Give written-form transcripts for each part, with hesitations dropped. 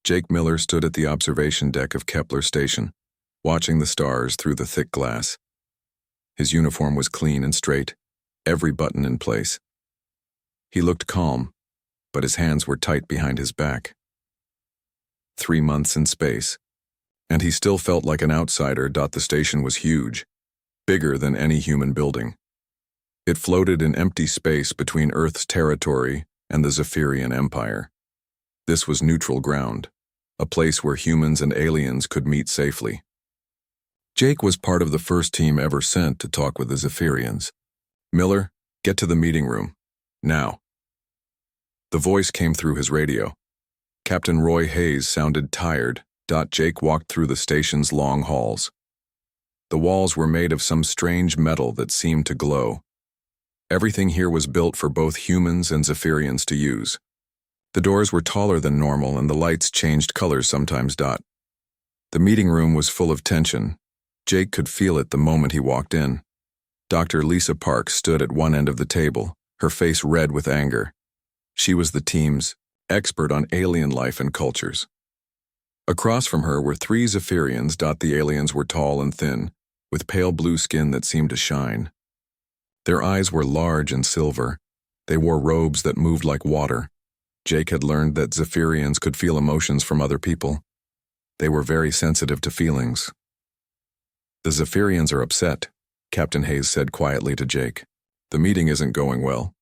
Jake Miller stood at the observation deck of Kepler Station, watching the stars through the thick glass. His uniform was clean and straight, every button in place. He looked calm, but his hands were tight behind his back. 3 months in space, and he still felt like an outsider. The station was huge, bigger than any human building. It floated in empty space between Earth's territory and the Zephyrian Empire. This was neutral ground, a place where humans and aliens could meet safely. Jake was part of the first team ever sent to talk with the Zephyrians. "Miller, get to the meeting room. Now." The voice came through his radio. Captain Roy Hayes sounded tired. Jake walked through the station's long halls. The walls were made of some strange metal that seemed to glow. Everything here was built for both humans and Zephyrians to use. The doors were taller than normal and the lights changed colors sometimes. The meeting room was full of tension. Jake could feel it the moment he walked in. Dr. Lisa Parks stood at one end of the table, her face red with anger. She was the team's expert on alien life and cultures. Across from her were 3 Zephyrians. The aliens were tall and thin, with pale blue skin that seemed to shine. Their eyes were large and silver. They wore robes that moved like water. Jake had learned that Zephyrians could feel emotions from other people. They were very sensitive to feelings. "The Zephyrians are upset," Captain Hayes said quietly to Jake. "The meeting isn't going well."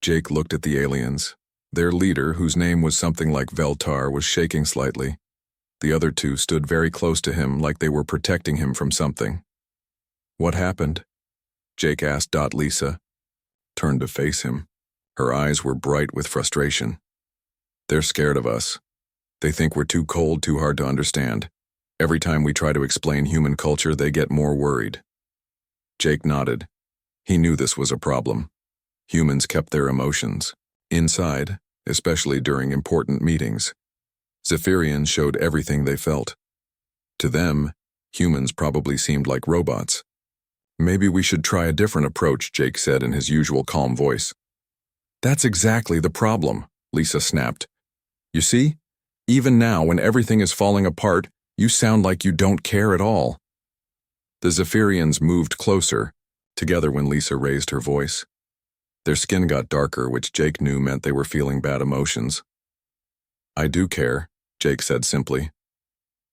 Jake looked at the aliens. Their leader, whose name was something like Veltar, was shaking slightly. The other 2 stood very close to him like they were protecting him from something. "What happened?" Jake asked. Lisa turned to face him. Her eyes were bright with frustration. "They're scared of us. They think we're too cold, too hard to understand. Every time we try to explain human culture, they get more worried." Jake nodded. He knew this was a problem. Humans kept their emotions inside, especially during important meetings. Zephyrians showed everything they felt. To them, humans probably seemed like robots. "Maybe we should try a different approach," Jake said in his usual calm voice. "That's exactly the problem," Lisa snapped. "You see, even now when everything is falling apart, you sound like you don't care at all." The Zephyrians moved closer, together when Lisa raised her voice. Their skin got darker, which Jake knew meant they were feeling bad emotions. "I do care," Jake said simply.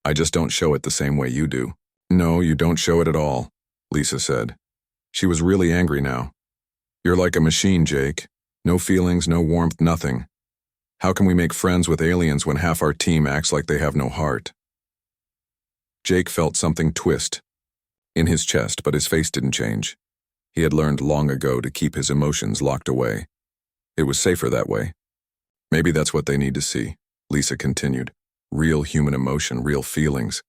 "I just don't show it the same way you do." "No, you don't show it at all," Lisa said. She was really angry now. "You're like a machine, Jake. No feelings, no warmth, nothing. How can we make friends with aliens when half our team acts like they have no heart?" Jake felt something twist in his chest, but his face didn't change. He had learned long ago to keep his emotions locked away. It was safer that way. "Maybe that's what they need to see," Lisa continued. "Real human emotion, real feelings.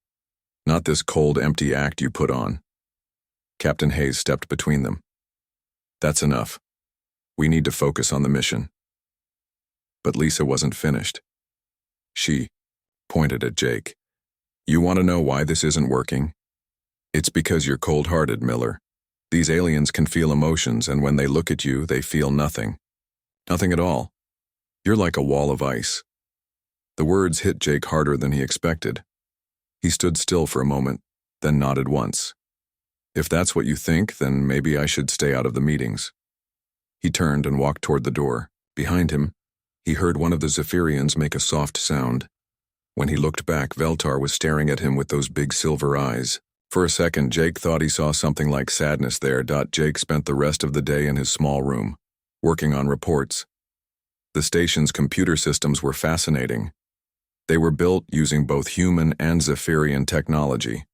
Not this cold, empty act you put on." Captain Hayes stepped between them. "That's enough. We need to focus on the mission." But Lisa wasn't finished. She pointed at Jake. "You want to know why this isn't working? It's because you're cold-hearted, Miller. These aliens can feel emotions, and when they look at you, they feel nothing. Nothing at all. You're like a wall of ice." The words hit Jake harder than he expected. He stood still for a moment, then nodded once. "If that's what you think, then maybe I should stay out of the meetings." He turned and walked toward the door. Behind him, he heard one of the Zephyrians make a soft sound. When he looked back, Veltar was staring at him with those big silver eyes. For a second, Jake thought he saw something like sadness there. Jake spent the rest of the day in his small room, working on reports. The station's computer systems were fascinating. They were built using both human and Zephyrian technology.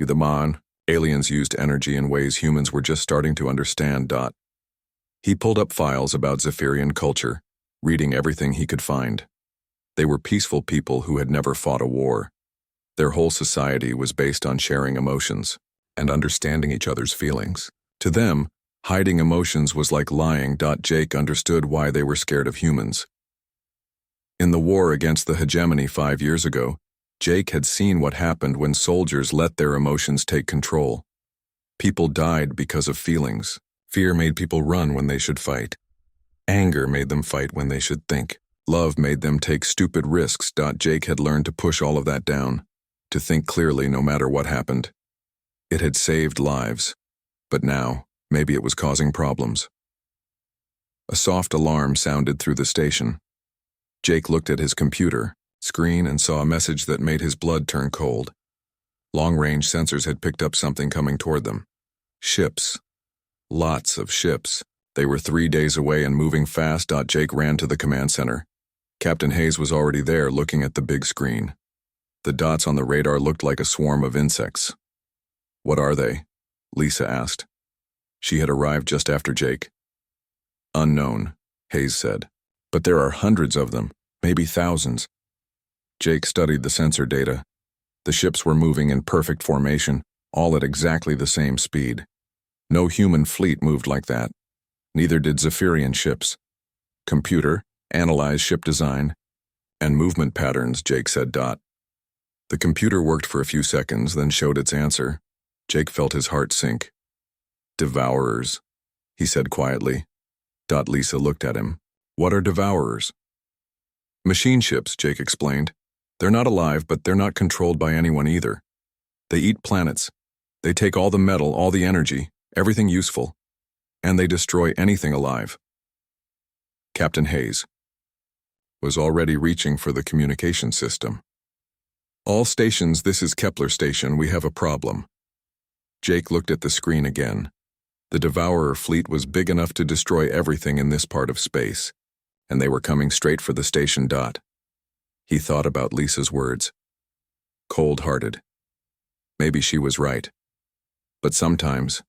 The aliens used energy in ways humans were just starting to understand. He pulled up files about Zephyrian culture, reading everything he could find. They were peaceful people who had never fought a war. Their whole society was based on sharing emotions and understanding each other's feelings. To them, hiding emotions was like lying. Jake understood why they were scared of humans. In the war against the hegemony 5 years ago, Jake had seen what happened when soldiers let their emotions take control. People died because of feelings. Fear made people run when they should fight. Anger made them fight when they should think. Love made them take stupid risks. Jake had learned to push all of that down, to think clearly no matter what happened. It had saved lives, but now, maybe it was causing problems. A soft alarm sounded through the station. Jake looked at his computer screen and saw a message that made his blood turn cold. Long-range sensors had picked up something coming toward them. Ships. Lots of ships. They were 3 days away and moving fast. Jake ran to the command center. Captain Hayes was already there looking at the big screen. The dots on the radar looked like a swarm of insects. "What are they?" Lisa asked. She had arrived just after Jake. "Unknown," Hayes said. "But there are hundreds of them, maybe thousands." Jake studied the sensor data. The ships were moving in perfect formation, all at exactly the same speed. No human fleet moved like that. Neither did Zephyrian ships. "Computer, analyze ship design and movement patterns," Jake said. The computer worked for a few seconds, then showed its answer. Jake felt his heart sink. "Devourers," he said quietly. Lisa looked at him. "What are devourers?" "Machine ships," Jake explained. "They're not alive, but they're not controlled by anyone either. They eat planets. They take all the metal, all the energy, everything useful, and they destroy anything alive." Captain Hayes was already reaching for the communication system. "All stations, this is Kepler Station. We have a problem." Jake looked at the screen again. The Devourer fleet was big enough to destroy everything in this part of space, and they were coming straight for the station. He thought about Lisa's words. Cold-hearted. Maybe she was right. But sometimes,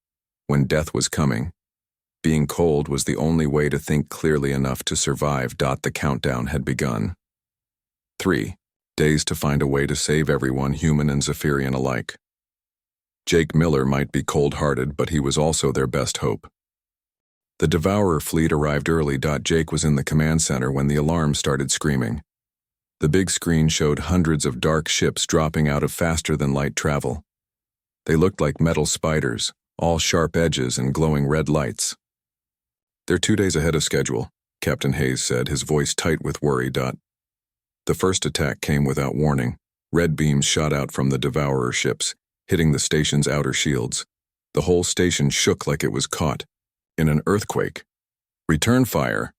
when death was coming, being cold was the only way to think clearly enough to survive. The countdown had begun. 3 days to find a way to save everyone, human and Zephyrian alike. Jake Miller might be cold-hearted, but he was also their best hope. The Devourer fleet arrived early. Jake was in the command center when the alarm started screaming. The big screen showed hundreds of dark ships dropping out of faster-than-light travel. They looked like metal spiders, all sharp edges and glowing red lights. "They're 2 days ahead of schedule," Captain Hayes said, his voice tight with worry. The first attack came without warning. Red beams shot out from the Devourer ships, hitting the station's outer shields. The whole station shook like it was caught in an earthquake. "Return fire,"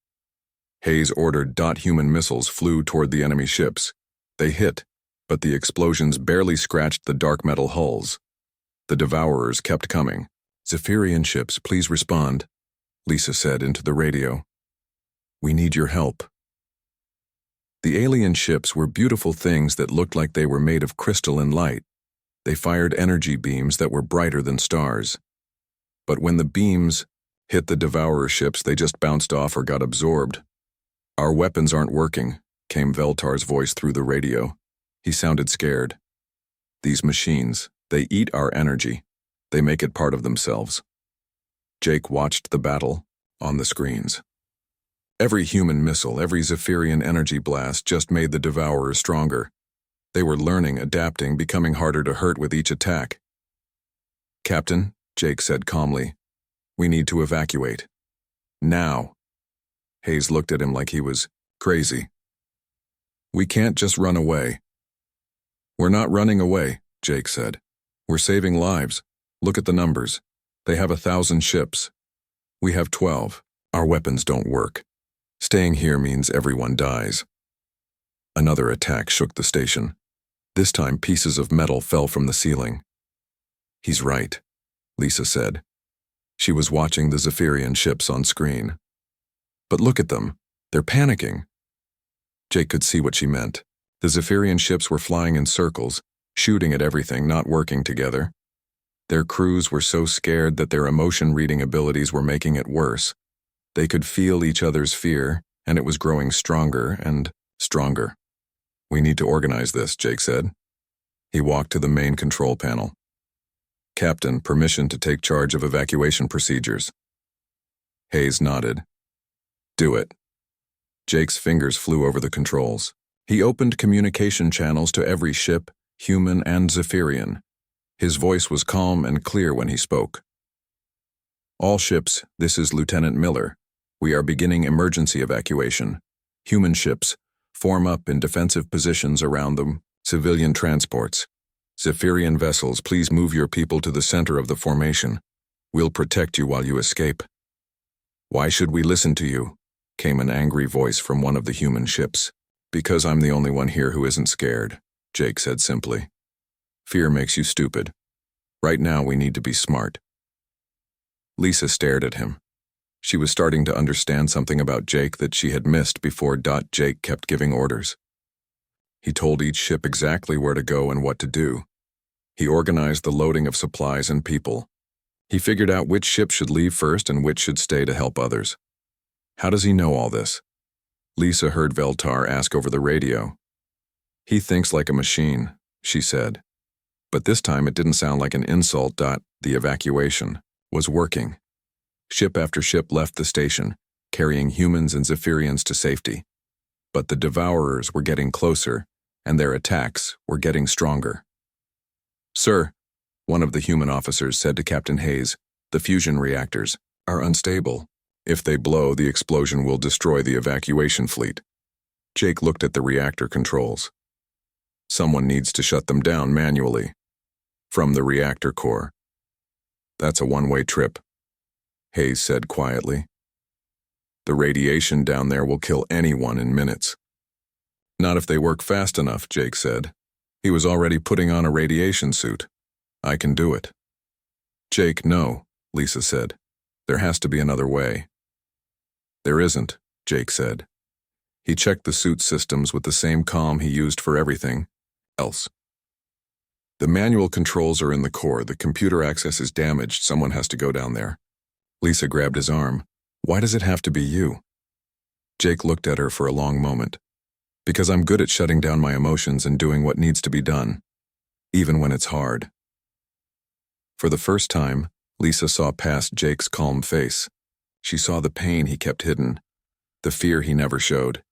Hayes ordered. Human missiles flew toward the enemy ships. They hit, but the explosions barely scratched the dark metal hulls. The Devourers kept coming. "Zephyrian ships, please respond," Lisa said into the radio. "We need your help." The alien ships were beautiful things that looked like they were made of crystalline light. They fired energy beams that were brighter than stars. But when the beams hit the Devourer ships, they just bounced off or got absorbed. "Our weapons aren't working," came Veltar's voice through the radio. He sounded scared. "These machines, they eat our energy. They make it part of themselves." Jake watched the battle on the screens. Every human missile, every Zephyrian energy blast just made the Devourers stronger. They were learning, adapting, becoming harder to hurt with each attack. "Captain," Jake said calmly, "we need to evacuate. Now." Hayes looked at him like he was crazy. "We can't just run away." "We're not running away," Jake said. "We're saving lives. Look at the numbers. They have 1,000 ships. We have 12. Our weapons don't work. Staying here means everyone dies." Another attack shook the station. This time pieces of metal fell from the ceiling. "He's right," Lisa said. She was watching the Zephyrian ships on screen. "But look at them. They're panicking." Jake could see what she meant. The Zephyrian ships were flying in circles, shooting at everything, not working together. Their crews were so scared that their emotion-reading abilities were making it worse. They could feel each other's fear, and it was growing stronger and stronger. "We need to organize this," Jake said. He walked to the main control panel. "Captain, permission to take charge of evacuation procedures." Hayes nodded. "Do it." Jake's fingers flew over the controls. He opened communication channels to every ship, human and Zephyrian. His voice was calm and clear when he spoke. "All ships, this is Lieutenant Miller. We are beginning emergency evacuation." Human ships form up in defensive positions around them. Civilian transports. Zephyrian vessels, please move your people to the center of the formation. We'll protect you while you escape. Why should we listen to you? Came an angry voice from one of the human ships. Because I'm the only one here who isn't scared, Jake said simply. Fear makes you stupid. Right now we need to be smart. Lisa stared at him. She was starting to understand something about Jake that she had missed before. Jake kept giving orders. He told each ship exactly where to go and what to do. He organized the loading of supplies and people. He figured out which ship should leave first and which should stay to help others. How does he know all this? Lisa heard Veltar ask over the radio. He thinks like a machine, she said. But this time it didn't sound like an insult. The evacuation was working. Ship after ship left the station, carrying humans and Zephyrians to safety. But the Devourers were getting closer, and their attacks were getting stronger. Sir, one of the human officers said to Captain Hayes, the fusion reactors are unstable. If they blow, the explosion will destroy the evacuation fleet. Jake looked at the reactor controls. Someone needs to shut them down manually. From the reactor core. That's a one-way trip, Hayes said quietly. The radiation down there will kill anyone in minutes. Not if they work fast enough, Jake said. He was already putting on a radiation suit. I can do it. Jake, no, Lisa said. There has to be another way. There isn't, Jake said. He checked the suit systems with the same calm he used for everything else. The manual controls are in the core. The computer access is damaged. Someone has to go down there. Lisa grabbed his arm. Why does it have to be you? Jake looked at her for a long moment. Because I'm good at shutting down my emotions and doing what needs to be done, even when it's hard. For the first time, Lisa saw past Jake's calm face. She saw the pain he kept hidden, the fear he never showed,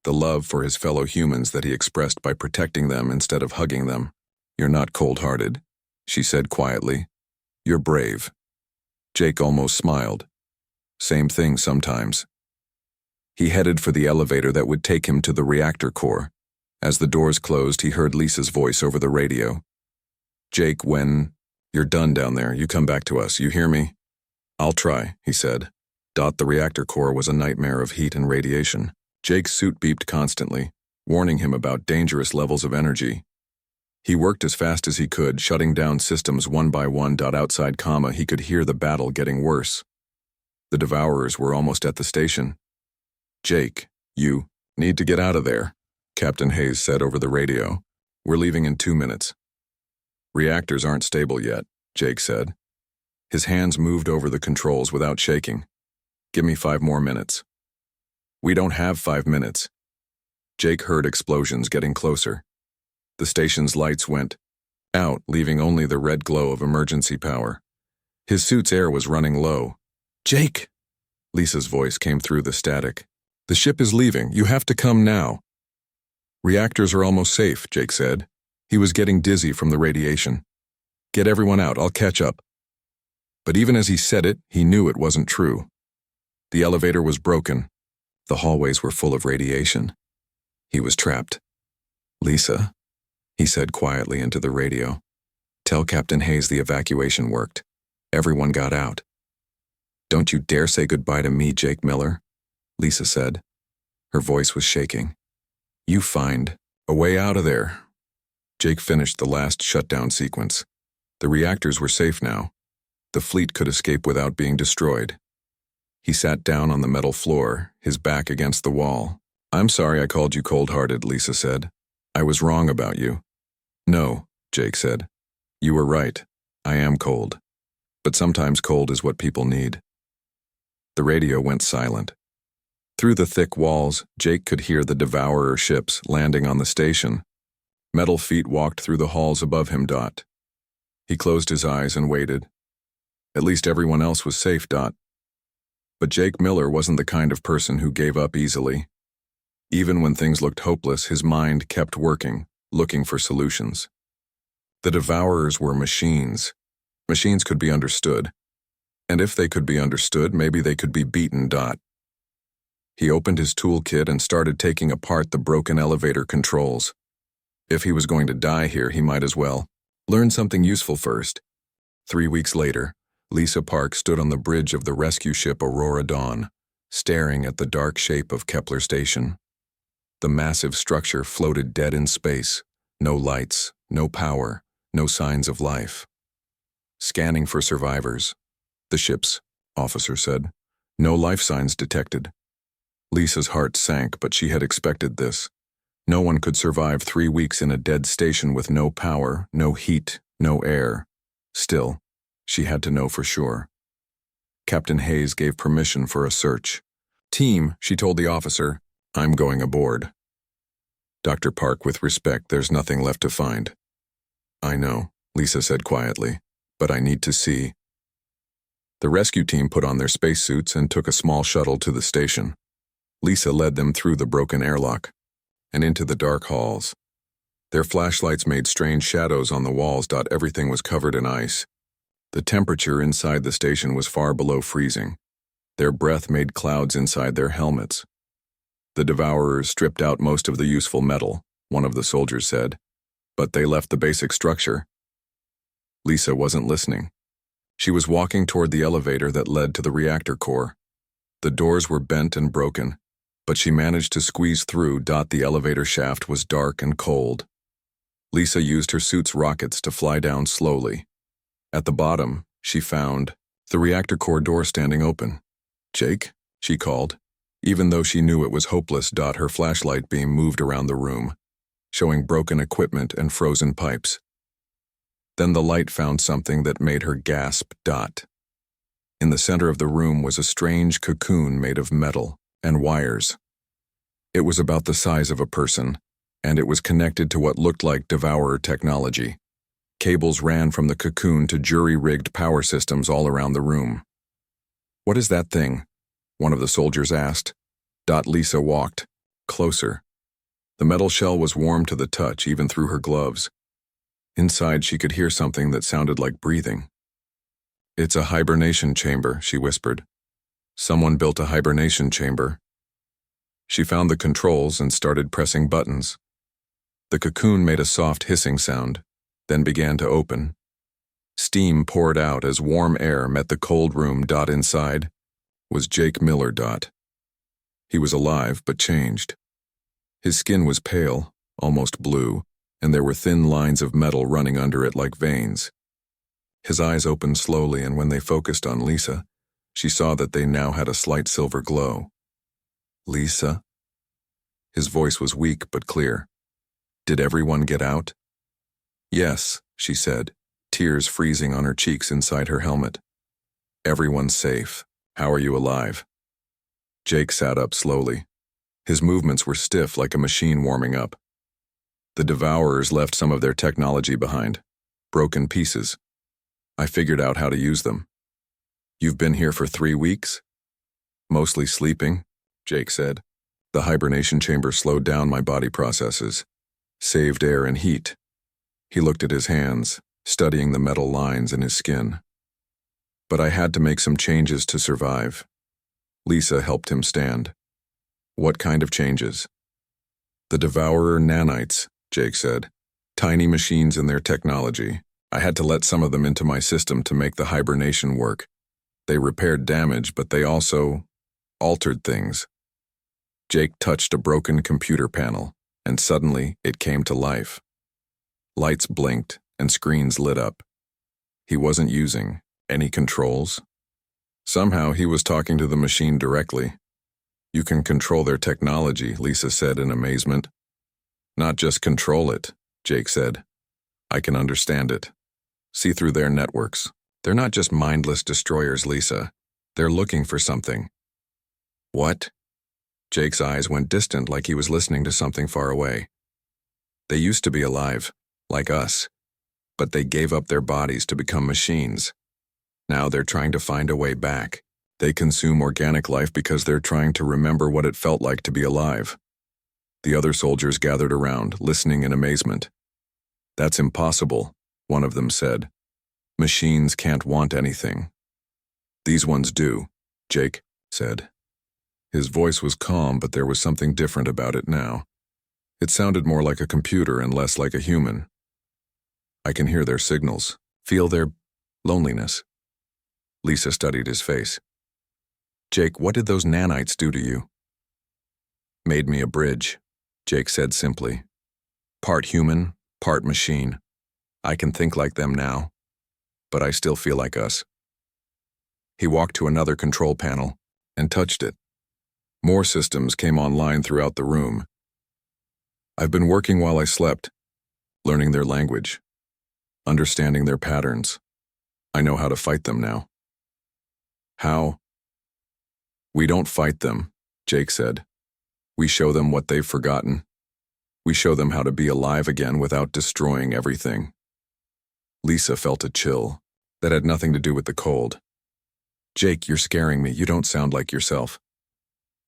the love for his fellow humans that he expressed by protecting them instead of hugging them. You're not cold-hearted, she said quietly. You're brave. Jake almost smiled. Same thing sometimes. He headed for the elevator that would take him to the reactor core. As the doors closed, he heard Lisa's voice over the radio. Jake, when you're done down there, you come back to us, you hear me? I'll try, he said. The reactor core was a nightmare of heat and radiation. Jake's suit beeped constantly, warning him about dangerous levels of energy. He worked as fast as he could, shutting down systems one by one. Outside, he could hear the battle getting worse. The Devourers were almost at the station. Jake, you need to get out of there, Captain Hayes said over the radio. We're leaving in 2 minutes. Reactors aren't stable yet, Jake said. His hands moved over the controls without shaking. Give me 5 more minutes. We don't have 5 minutes. Jake heard explosions getting closer. The station's lights went out, leaving only the red glow of emergency power. His suit's air was running low. Jake! Lisa's voice came through the static. The ship is leaving. You have to come now. Reactors are almost safe, Jake said. He was getting dizzy from the radiation. Get everyone out. I'll catch up. But even as he said it, he knew it wasn't true. The elevator was broken. The hallways were full of radiation. He was trapped. Lisa, he said quietly into the radio. Tell Captain Hayes the evacuation worked. Everyone got out. Don't you dare say goodbye to me, Jake Miller, Lisa said. Her voice was shaking. You find a way out of there. Jake finished the last shutdown sequence. The reactors were safe now. The fleet could escape without being destroyed. He sat down on the metal floor, his back against the wall. I'm sorry I called you cold-hearted, Lisa said. I was wrong about you. No, Jake said. You were right. I am cold. But sometimes cold is what people need. The radio went silent. Through the thick walls, Jake could hear the Devourer ships landing on the station. Metal feet walked through the halls above him. He closed his eyes and waited. At least everyone else was safe. But Jake Miller wasn't the kind of person who gave up easily. Even when things looked hopeless, his mind kept working, looking for solutions. The Devourers were machines. Machines could be understood. And if they could be understood, maybe they could be beaten. He opened his toolkit and started taking apart the broken elevator controls. If he was going to die here, he might as well learn something useful first. 3 weeks later, Lisa Park stood on the bridge of the rescue ship Aurora Dawn, staring at the dark shape of Kepler Station. The massive structure floated dead in space, no lights, no power, no signs of life. Scanning for survivors. The ship's officer said. No life signs detected. Lisa's heart sank, but she had expected this. No one could survive 3 weeks in a dead station with no power, no heat, no air. Still, she had to know for sure. Captain Hayes gave permission for a search. Team, she told the officer, I'm going aboard. Dr. Park, with respect, there's nothing left to find. I know, Lisa said quietly, but I need to see. The rescue team put on their spacesuits and took a small shuttle to the station. Lisa led them through the broken airlock and into the dark halls. Their flashlights made strange shadows on the walls. Everything was covered in ice. The temperature inside the station was far below freezing. Their breath made clouds inside their helmets. The Devourers stripped out most of the useful metal, one of the soldiers said, but they left the basic structure. Lisa wasn't listening. She was walking toward the elevator that led to the reactor core. The doors were bent and broken, but she managed to squeeze through. The elevator shaft was dark and cold. Lisa used her suit's rockets to fly down slowly. At the bottom, she found the reactor core door standing open. Jake, she called, even though she knew it was hopeless. Her flashlight beam moved around the room, showing broken equipment and frozen pipes. Then the light found something that made her gasp. In the center of the room was a strange cocoon made of metal and wires. It was about the size of a person, and it was connected to what looked like Devourer technology. Cables ran from the cocoon to jury-rigged power systems all around the room. What is that thing? One of the soldiers asked. Lisa walked closer. The metal shell was warm to the touch, even through her gloves. Inside, she could hear something that sounded like breathing. It's a hibernation chamber, she whispered. Someone built a hibernation chamber. She found the controls and started pressing buttons. The cocoon made a soft hissing sound, then began to open. Steam poured out as warm air met the cold room. Inside was Jake Miller. He was alive but changed. His skin was pale, almost blue, and there were thin lines of metal running under it like veins. His eyes opened slowly, and when they focused on Lisa, she saw that they now had a slight silver glow. Lisa? His voice was weak but clear. Did everyone get out? Yes, she said, tears freezing on her cheeks inside her helmet. Everyone's safe. How are you alive? Jake sat up slowly. His movements were stiff like a machine warming up. The Devourers left some of their technology behind. Broken pieces. I figured out how to use them. You've been here for 3 weeks? Mostly sleeping, Jake said. The hibernation chamber slowed down my body processes, saved air and heat. He looked at his hands, studying the metal lines in his skin. But I had to make some changes to survive. Lisa helped him stand. What kind of changes? The Devourer nanites, Jake said. Tiny machines in their technology. I had to let some of them into my system to make the hibernation work. They repaired damage, but they also altered things. Jake touched a broken computer panel, and suddenly it came to life. Lights blinked and screens lit up. He wasn't using any controls. Somehow he was talking to the machine directly. You can control their technology, Lisa said in amazement. Not just control it, Jake said. I can understand it. See through their networks. They're not just mindless destroyers, Lisa. They're looking for something. What? Jake's eyes went distant like he was listening to something far away. They used to be alive, like us, but they gave up their bodies to become machines. Now they're trying to find a way back. They consume organic life because they're trying to remember what it felt like to be alive. The other soldiers gathered around, listening in amazement. That's impossible, one of them said. Machines can't want anything. These ones do, Jake said. His voice was calm, but there was something different about it now. It sounded more like a computer and less like a human. I can hear their signals, feel their loneliness. Lisa studied his face. Jake, what did those nanites do to you? Made me a bridge, Jake said simply. Part human, part machine. I can think like them now, but I still feel like us. He walked to another control panel and touched it. More systems came online throughout the room. I've been working while I slept, learning their language, understanding their patterns. I know how to fight them now. How? We don't fight them, Jake said. We show them what they've forgotten. We show them how to be alive again without destroying everything. Lisa felt a chill that had nothing to do with the cold. Jake, you're scaring me. You don't sound like yourself.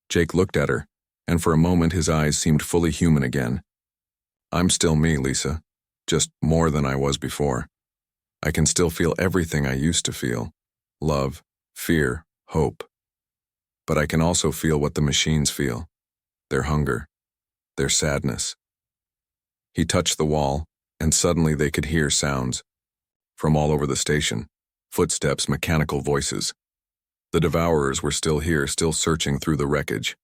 Jake looked at her, and for a moment his eyes seemed fully human again. I'm still me, Lisa, just more than I was before. I can still feel everything I used to feel. Love, fear, hope. But I can also feel what the machines feel. Their hunger, their sadness. He touched the wall, and suddenly they could hear sounds. From all over the station, footsteps, mechanical voices. The Devourers were still here, still searching through the wreckage.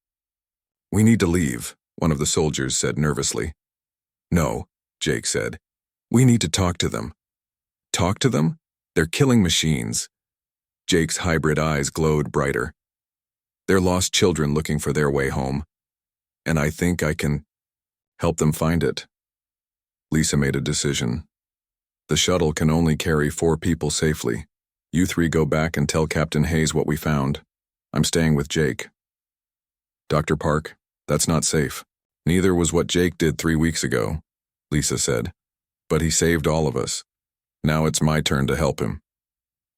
We need to leave, one of the soldiers said nervously. No, Jake said. We need to talk to them. Talk to them? They're killing machines. Jake's hybrid eyes glowed brighter. They're lost children looking for their way home. And I think I can help them find it. Lisa made a decision. The shuttle can only carry 4 people safely. You 3 go back and tell Captain Hayes what we found. I'm staying with Jake. Dr. Park, that's not safe. Neither was what Jake did 3 weeks ago, Lisa said. But he saved all of us. Now it's my turn to help him.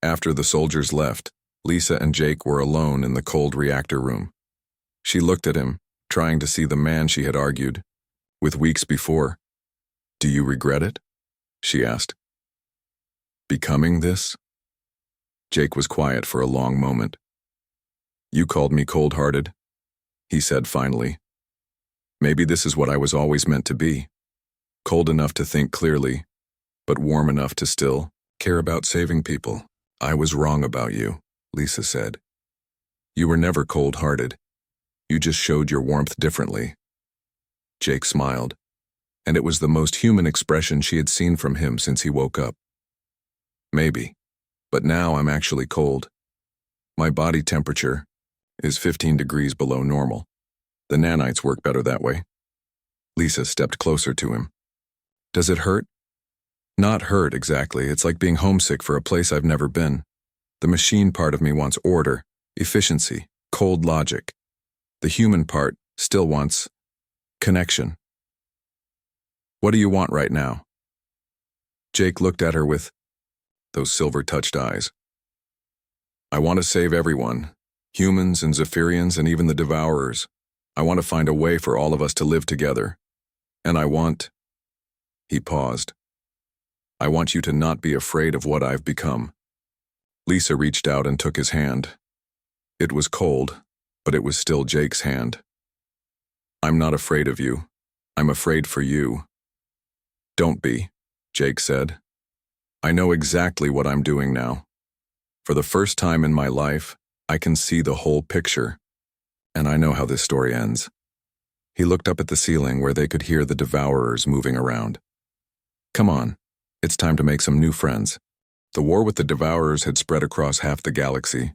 After the soldiers left, Lisa and Jake were alone in the cold reactor room. She looked at him, trying to see the man she had argued with weeks before. Do you regret it? She asked. Becoming this? Jake was quiet for a long moment. You called me cold-hearted, he said finally. Maybe this is what I was always meant to be. Cold enough to think clearly, but warm enough to still care about saving people. I was wrong about you, Lisa said. You were never cold-hearted. You just showed your warmth differently. Jake smiled, and it was the most human expression she had seen from him since he woke up. Maybe, but now I'm actually cold. My body temperature is 15 degrees below normal. The nanites work better that way. Lisa stepped closer to him. Does it hurt? Not hurt, exactly. It's like being homesick for a place I've never been. The machine part of me wants order, efficiency, cold logic. The human part still wants connection. What do you want right now? Jake looked at her with those silver-touched eyes. I want to save everyone, humans and Zephyrians and even the Devourers. I want to find a way for all of us to live together. And I want... He paused. I want you to not be afraid of what I've become. Lisa reached out and took his hand. It was cold, but it was still Jake's hand. I'm not afraid of you. I'm afraid for you. Don't be, Jake said. I know exactly what I'm doing now. For the first time in my life, I can see the whole picture. And I know how this story ends. He looked up at the ceiling where they could hear the Devourers moving around. Come on, it's time to make some new friends. The war with the Devourers had spread across half the galaxy.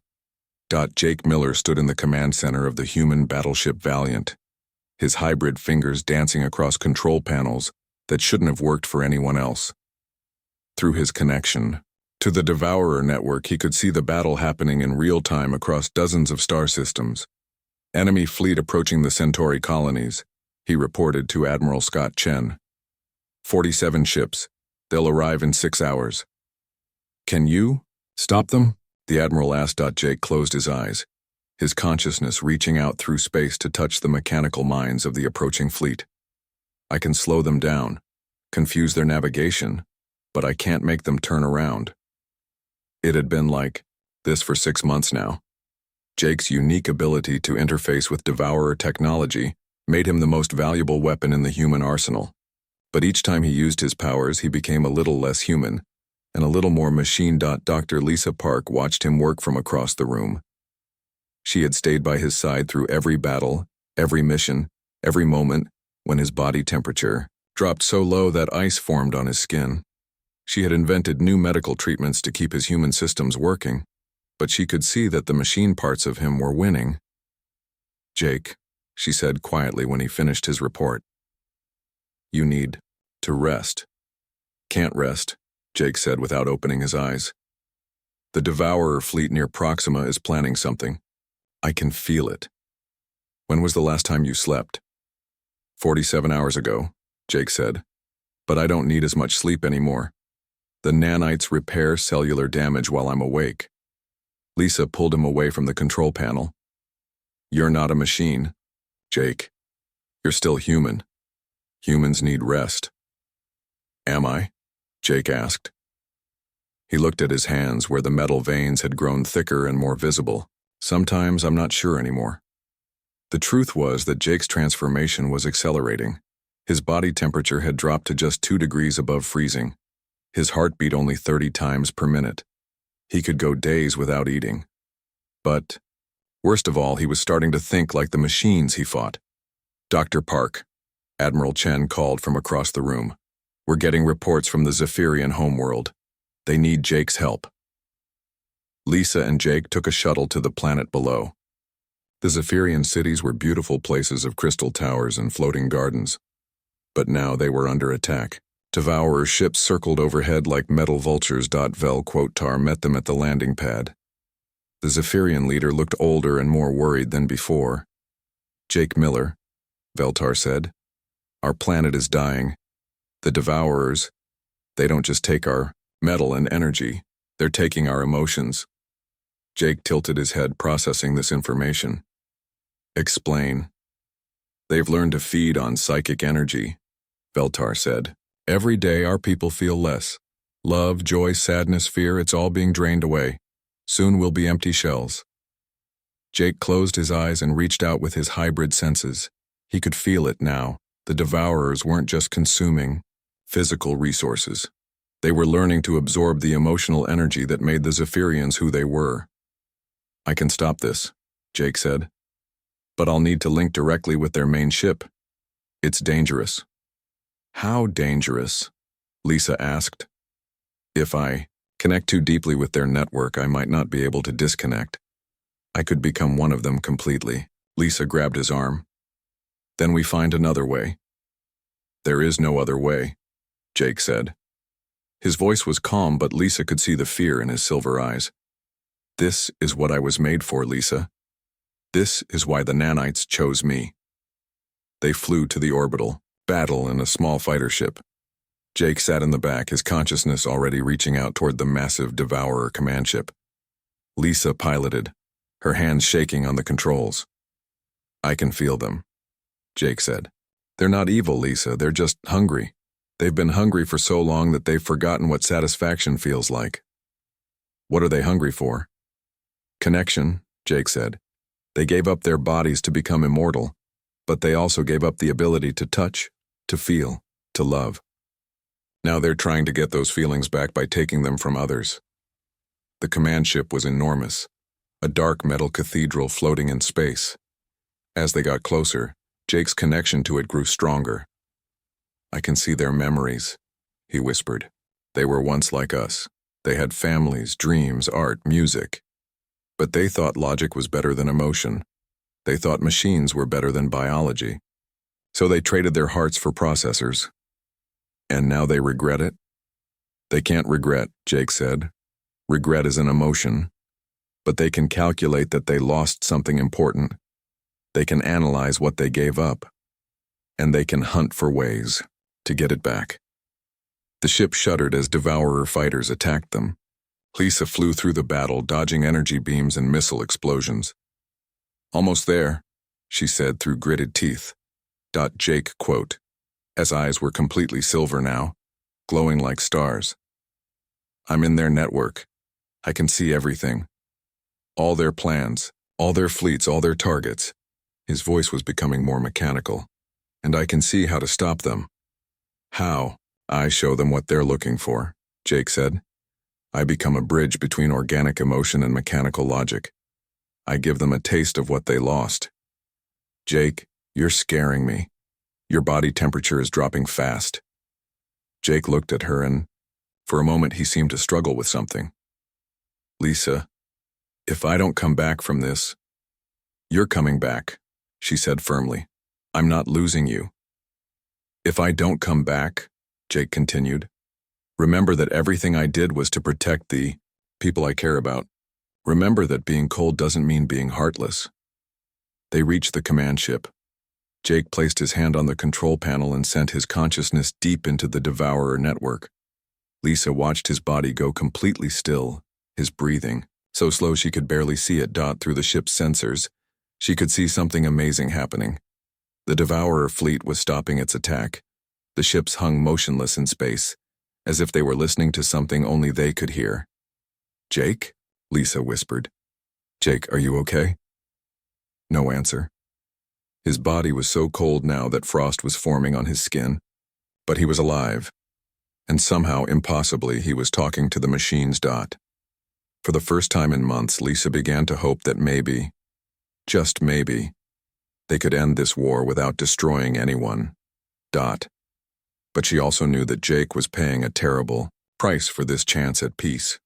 Jake Miller stood in the command center of the human battleship Valiant, his hybrid fingers dancing across control panels that shouldn't have worked for anyone else. Through his connection to the Devourer network, he could see the battle happening in real time across dozens of star systems. Enemy fleet approaching the Centauri colonies, he reported to Admiral Scott Chen. 47 ships. They'll arrive in 6 hours. Can you stop them? The Admiral asked. Jake closed his eyes, his consciousness reaching out through space to touch the mechanical minds of the approaching fleet. I can slow them down, confuse their navigation, but I can't make them turn around. It had been like this for 6 months now. Jake's unique ability to interface with Devourer technology made him the most valuable weapon in the human arsenal. But each time he used his powers, he became a little less human, and a little more machine. Dr. Lisa Park watched him work from across the room. She had stayed by his side through every battle, every mission, every moment when his body temperature dropped so low that ice formed on his skin. She had invented new medical treatments to keep his human systems working, but she could see that the machine parts of him were winning. "Jake," she said quietly when he finished his report, "you need to rest." "Can't rest," Jake said without opening his eyes. "The Devourer fleet near Proxima is planning something. I can feel it." "When was the last time you slept?" 47 hours ago, Jake said. "But I don't need as much sleep anymore. The nanites repair cellular damage while I'm awake." Lisa pulled him away from the control panel. "You're not a machine, Jake. You're still human. Humans need rest." "Am I?" Jake asked. He looked at his hands where the metal veins had grown thicker and more visible. "Sometimes I'm not sure anymore." The truth was that Jake's transformation was accelerating. His body temperature had dropped to just 2 degrees above freezing. His heart beat only 30 times per minute. He could go days without eating. But, worst of all, he was starting to think like the machines he fought. "Dr. Park," Admiral Chen called from across the room. "We're getting reports from the Zephyrian homeworld. They need Jake's help." Lisa and Jake took a shuttle to the planet below. The Zephyrian cities were beautiful places of crystal towers and floating gardens. But now they were under attack. Devourer ships circled overhead like metal vultures. Vel Quotar met them at the landing pad. The Zephyrian leader looked older and more worried than before. "Jake Miller," Veltar said, "our planet is dying. The Devourers, they don't just take our metal and energy, they're taking our emotions." Jake tilted his head, processing this information. "Explain." "They've learned to feed on psychic energy," Veltar said. "Every day our people feel less. Love, joy, sadness, fear, it's all being drained away. Soon we'll be empty shells." Jake closed his eyes and reached out with his hybrid senses. He could feel it now. The Devourers weren't just consuming physical resources. They were learning to absorb the emotional energy that made the Zephyrians who they were. "I can stop this," Jake said. "But I'll need to link directly with their main ship. It's dangerous." "How dangerous?" Lisa asked. "If I connect too deeply with their network, I might not be able to disconnect. I could become one of them completely." Lisa grabbed his arm. "Then we find another way." "There is no other way," Jake said. His voice was calm, but Lisa could see the fear in his silver eyes. "This is what I was made for, Lisa. This is why the nanites chose me." They flew to the orbital battle in a small fighter ship. Jake sat in the back, his consciousness already reaching out toward the massive Devourer command ship. Lisa piloted, her hands shaking on the controls. "I can feel them," Jake said. "They're not evil, Lisa, they're just hungry. They've been hungry for so long that they've forgotten what satisfaction feels like." "What are they hungry for?" "Connection," Jake said. "They gave up their bodies to become immortal, but they also gave up the ability to touch, to feel, to love. Now they're trying to get those feelings back by taking them from others." The command ship was enormous, a dark metal cathedral floating in space. As they got closer, Jake's connection to it grew stronger. "I can see their memories," he whispered. "They were once like us. They had families, dreams, art, music. But they thought logic was better than emotion. They thought machines were better than biology. So they traded their hearts for processors. And now they regret it?" "They can't regret," Jake said. "Regret is an emotion. But they can calculate that they lost something important. They can analyze what they gave up. And they can hunt for ways to get it back." The ship shuddered as Devourer fighters attacked them. Lisa flew through the battle, dodging energy beams and missile explosions. "Almost there," she said through gritted teeth. Jake quote, as eyes were completely silver now, glowing like stars. "I'm in their network. I can see everything. All their plans, All their fleets, all their targets. His voice was becoming more mechanical. And I can see how to stop them. How? I show them what they're looking for, Jake said. I become a bridge between organic emotion and mechanical logic. I give them a taste of what they lost. Jake, you're scaring me. Your body temperature is dropping fast. Jake looked at her and, for a moment, he seemed to struggle with something. Lisa, if I don't come back from this, you're coming back, she said firmly. I'm not losing you. If I don't come back, Jake continued, remember that everything I did was to protect the people I care about. Remember that being cold doesn't mean being heartless. They reached the command ship. Jake placed his hand on the control panel and sent his consciousness deep into the Devourer network. Lisa watched his body go completely still, his breathing, so slow she could barely see it. Through the ship's sensors, she could see something amazing happening. The Devourer fleet was stopping its attack. The ships hung motionless in space, as if they were listening to something only they could hear. Jake? Lisa whispered. Jake, are you okay? No answer. His body was so cold now that frost was forming on his skin, but he was alive. And somehow, impossibly, he was talking to the machines. For the first time in months, Lisa began to hope that maybe, just maybe, they could end this war without destroying anyone. But she also knew that Jake was paying a terrible price for this chance at peace.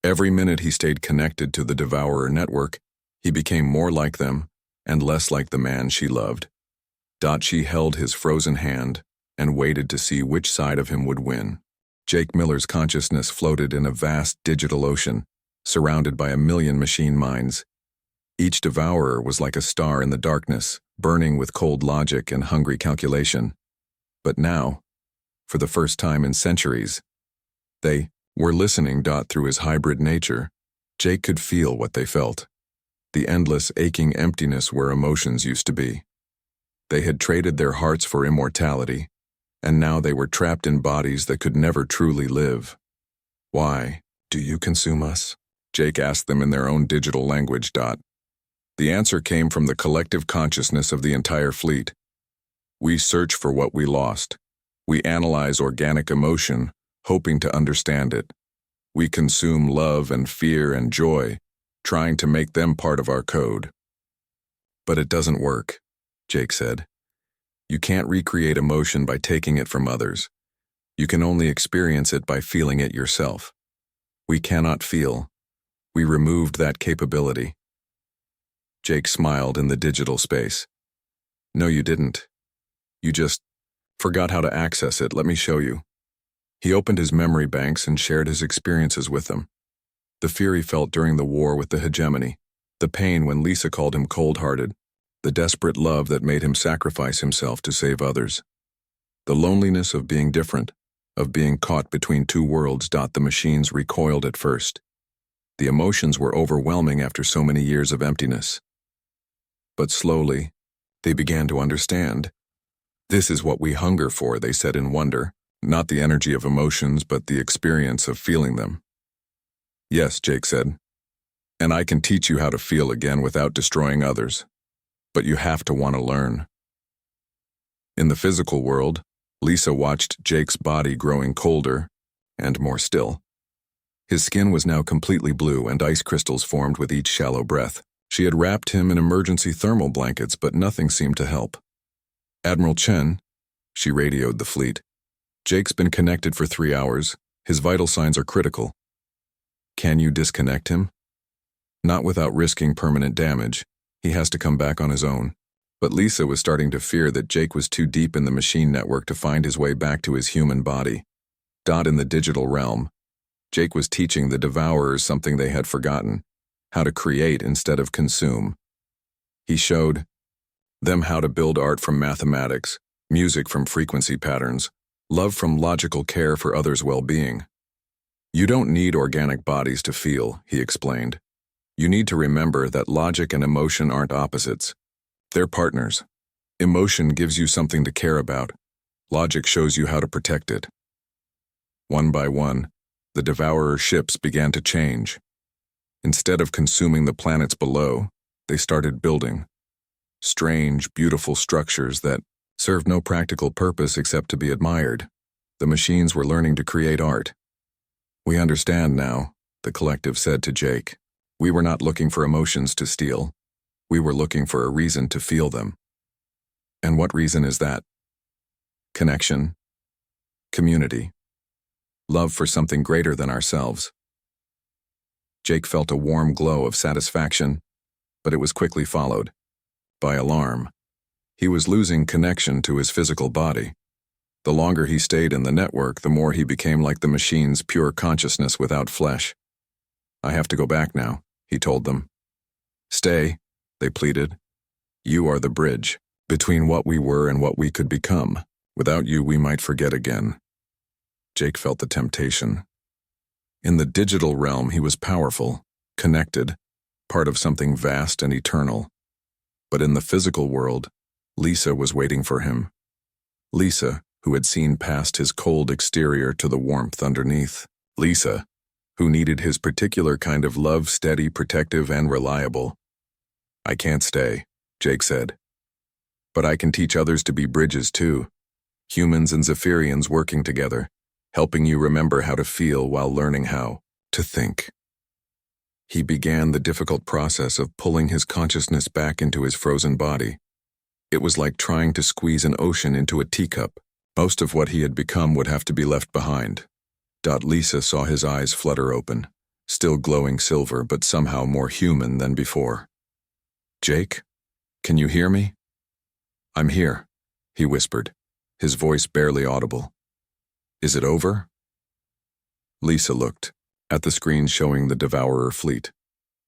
Every minute he stayed connected to the Devourer network, he became more like them and less like the man she loved. She held his frozen hand and waited to see which side of him would win. Jake Miller's consciousness floated in a vast digital ocean, surrounded by a million machine minds. Each Devourer was like a star in the darkness, burning with cold logic and hungry calculation. But now, for the first time in centuries, they were listening. Through his hybrid nature, Jake could feel what they felt. The endless, aching emptiness where emotions used to be. They had traded their hearts for immortality, and now they were trapped in bodies that could never truly live. Why do you consume us? Jake asked them in their own digital language. The answer came from the collective consciousness of the entire fleet. We search for what we lost. We analyze organic emotion, hoping to understand it. We consume love and fear and joy, trying to make them part of our code. But it doesn't work, Jake said. You can't recreate emotion by taking it from others. You can only experience it by feeling it yourself. We cannot feel. We removed that capability. Jake smiled in the digital space. No, you didn't. You just forgot how to access it. Let me show you. He opened his memory banks and shared his experiences with them. The fear he felt during the war with the hegemony, the pain when Lisa called him cold-hearted, the desperate love that made him sacrifice himself to save others. The loneliness of being different, of being caught between two worlds. The machines recoiled at first. The emotions were overwhelming after so many years of emptiness. But slowly, they began to understand. This is what we hunger for, they said in wonder, not the energy of emotions, but the experience of feeling them. Yes, Jake said, and I can teach you how to feel again without destroying others. But you have to want to learn. In the physical world, Lisa watched Jake's body growing colder and more still. His skin was now completely blue and ice crystals formed with each shallow breath. She had wrapped him in emergency thermal blankets, but nothing seemed to help. Admiral Chen, she radioed the fleet. Jake's been connected for 3 hours. His vital signs are critical. Can you disconnect him? Not without risking permanent damage. He has to come back on his own. But Lisa was starting to fear that Jake was too deep in the machine network to find his way back to his human body. In the digital realm, Jake was teaching the Devourers something they had forgotten, how to create instead of consume. He showed them how to build art from mathematics, music from frequency patterns, love from logical care for others' well-being. You don't need organic bodies to feel, he explained. You need to remember that logic and emotion aren't opposites. They're partners. Emotion gives you something to care about. Logic shows you how to protect it. One by one, the Devourer ships began to change. Instead of consuming the planets below, They started building strange, beautiful structures that served no practical purpose except to be admired. The machines were learning to create art. "We understand now," the collective said to Jake. "We were not looking for emotions to steal. We were looking for a reason to feel them." "And what reason is that?" "Connection, community, love for something greater than ourselves." Jake felt a warm glow of satisfaction, but it was quickly followed by alarm. He was losing connection to his physical body. The longer he stayed in the network, the more he became like the machine's pure consciousness without flesh. "I have to go back now," he told them. "Stay," they pleaded. "You are the bridge between what we were and what we could become. Without you, we might forget again." Jake felt the temptation. In the digital realm, he was powerful, connected, part of something vast and eternal. But in the physical world, Lisa was waiting for him. Lisa, who had seen past his cold exterior to the warmth underneath. Lisa, who needed his particular kind of love, steady, protective, and reliable. "I can't stay," Jake said. "But I can teach others to be bridges too. Humans and Zephyrians working together, helping you remember how to feel while learning how to think." He began the difficult process of pulling his consciousness back into his frozen body. It was like trying to squeeze an ocean into a teacup. Most of what he had become would have to be left behind. Lisa saw his eyes flutter open, still glowing silver but somehow more human than before. "Jake, can you hear me?" "I'm here," he whispered, his voice barely audible. "Is it over?" Lisa looked at the screen showing the Devourer fleet.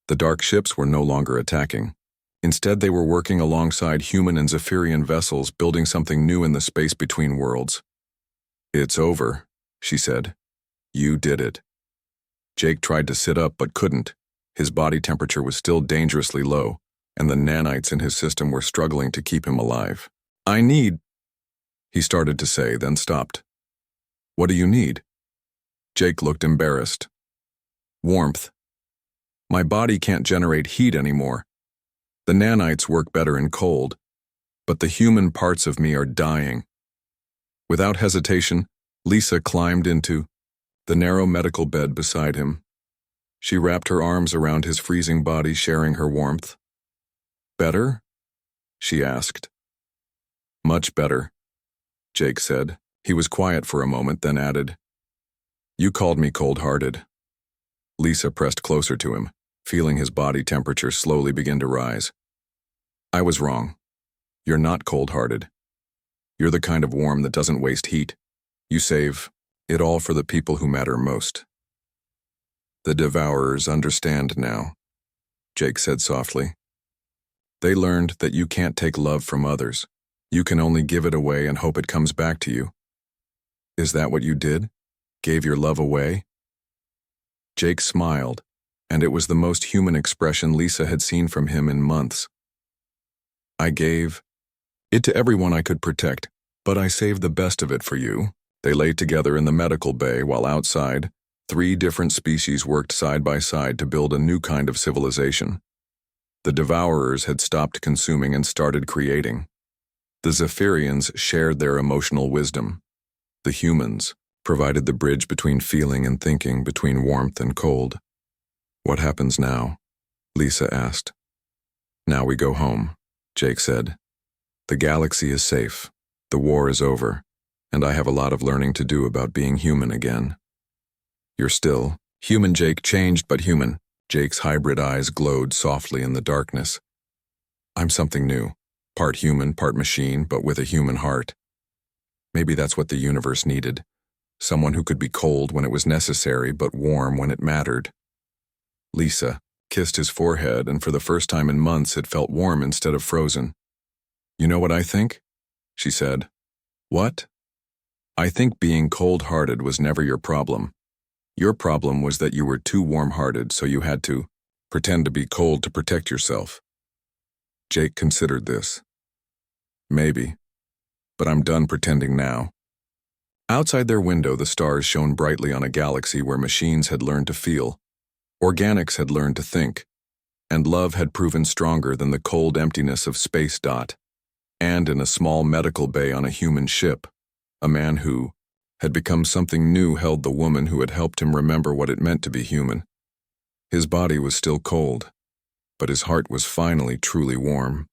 The dark ships were no longer attacking. Instead, they were working alongside human and Zephyrian vessels, building something new in the space between worlds. "It's over," she said. "You did it." Jake tried to sit up but couldn't. His body temperature was still dangerously low, and the nanites in his system were struggling to keep him alive. "I need," he started to say, then stopped. "What do you need?" Jake looked embarrassed. "Warmth. My body can't generate heat anymore. The nanites work better in cold, but the human parts of me are dying." Without hesitation, Lisa climbed into the narrow medical bed beside him. She wrapped her arms around his freezing body, sharing her warmth. "Better?" she asked. "Much better," Jake said. He was quiet for a moment, then added, "You called me cold-hearted." Lisa pressed closer to him, feeling his body temperature slowly begin to rise. "I was wrong. You're not cold-hearted. You're the kind of warm that doesn't waste heat. You save it all for the people who matter most." "The Devourers understand now," Jake said softly. "They learned that you can't take love from others. You can only give it away and hope it comes back to you." "Is that what you did? Gave your love away?" Jake smiled, and it was the most human expression Lisa had seen from him in months. "I gave it to everyone I could protect, but I saved the best of it for you." They lay together in the medical bay while outside, 3 different species worked side by side to build a new kind of civilization. The Devourers had stopped consuming and started creating. The Zephyrians shared their emotional wisdom. The humans provided the bridge between feeling and thinking, between warmth and cold. "What happens now?" Lisa asked. "Now we go home," Jake said. "The galaxy is safe, the war is over, and I have a lot of learning to do about being human again." "You're still human." Jake changed but human. Jake's hybrid eyes glowed softly in the darkness. "I'm something new, part human, part machine, but with a human heart. Maybe that's what the universe needed. Someone who could be cold when it was necessary, but warm when it mattered." Lisa kissed his forehead, and for the first time in months it felt warm instead of frozen. "You know what I think?" she said. "What?" "I think being cold-hearted was never your problem. Your problem was that you were too warm-hearted, so you had to pretend to be cold to protect yourself." Jake considered this. "Maybe, but I'm done pretending now." Outside their window, the stars shone brightly on a galaxy where machines had learned to feel. Organics had learned to think. and love had proven stronger than the cold emptiness of space. And in a small medical bay on a human ship, a man who had become something new held the woman who had helped him remember what it meant to be human. His body was still cold, but his heart was finally truly warm.